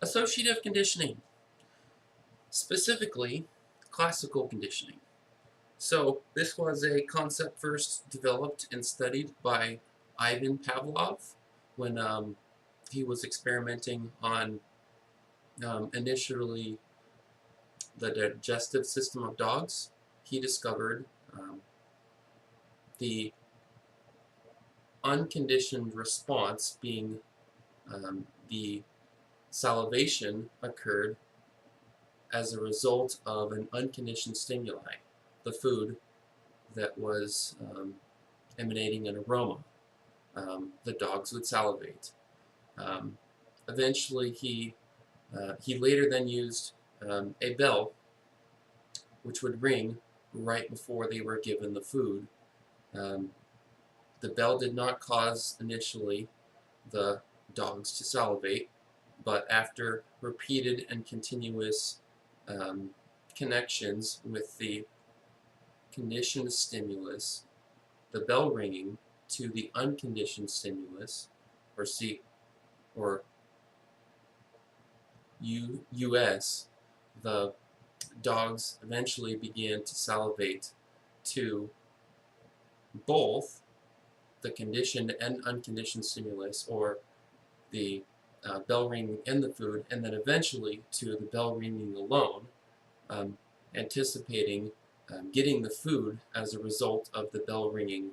Associative conditioning, specifically classical conditioning. So this was a concept first developed and studied by Ivan Pavlov when he was experimenting on initially the digestive system of dogs. He discovered the unconditioned response being the salivation occurred as a result of an unconditioned stimuli, the food that was emanating an aroma. The dogs would salivate. Eventually, he later then used a bell, which would ring right before they were given the food. The bell did not cause initially the dogs to salivate, but after repeated and continuous connections with the conditioned stimulus, the bell ringing to the unconditioned stimulus, or US, the dogs eventually began to salivate to both the conditioned and unconditioned stimulus, or the bell ringing and the food, and then eventually to the bell ringing alone, anticipating getting the food as a result of the bell ringing,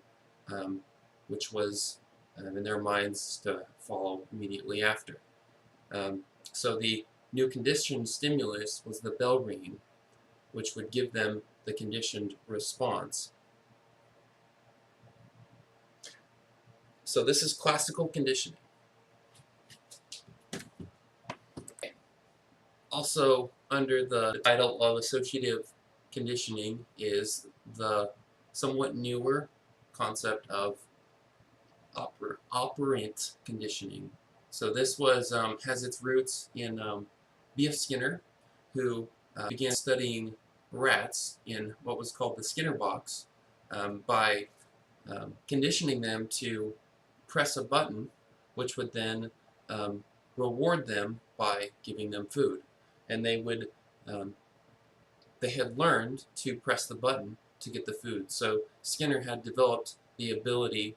which was in their minds to follow immediately after. So the new conditioned stimulus was the bell ringing, which would give them the conditioned response. So this is classical conditioning. Also, under the title of associative conditioning is the somewhat newer concept of operant conditioning. So this was has its roots in B.F. Skinner, who began studying rats in what was called the Skinner box by conditioning them to press a button, which would then reward them by giving them food. And they had learned to press the button to get the food. So Skinner had developed the ability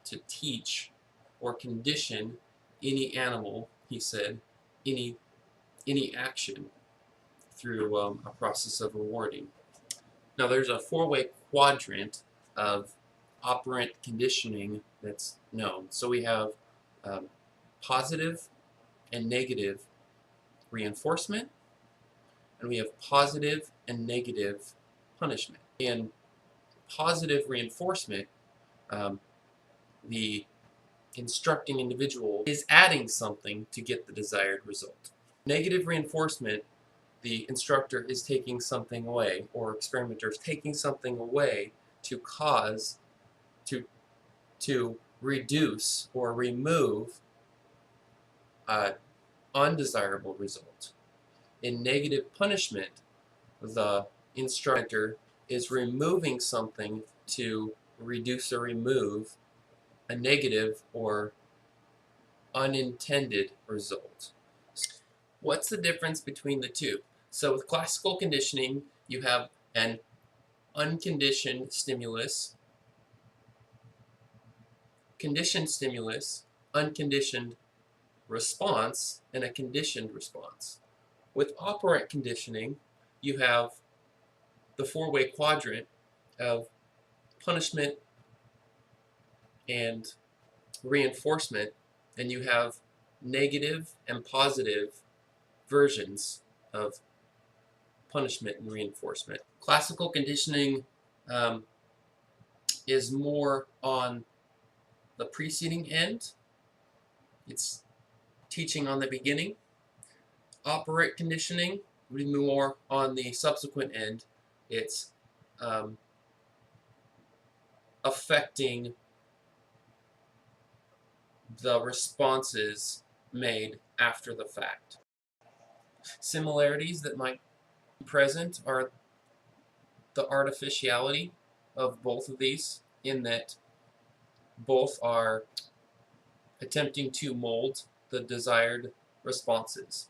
to teach or condition any animal, he said, any action through a process of rewarding. Now there's a four-way quadrant of operant conditioning that's known. So we have positive and negative reinforcement, and we have positive and negative punishment. In positive reinforcement, the instructing individual is adding something to get the desired result. Negative reinforcement, the instructor is taking something away, or experimenter is taking something away to cause, to reduce or remove an undesirable result. In negative punishment, the instructor is removing something to reduce or remove a negative or unintended result. What's the difference between the two? So with classical conditioning, you have an unconditioned stimulus, conditioned stimulus, unconditioned response, and a conditioned response. With operant conditioning, you have the four-way quadrant of punishment and reinforcement, and you have negative and positive versions of punishment and reinforcement. Classical conditioning is more on the preceding end. It's teaching on the beginning. Operant conditioning would be more on the subsequent end. It's affecting the responses made after the fact. Similarities that might be present are the artificiality of both of these, in that both are attempting to mold the desired responses.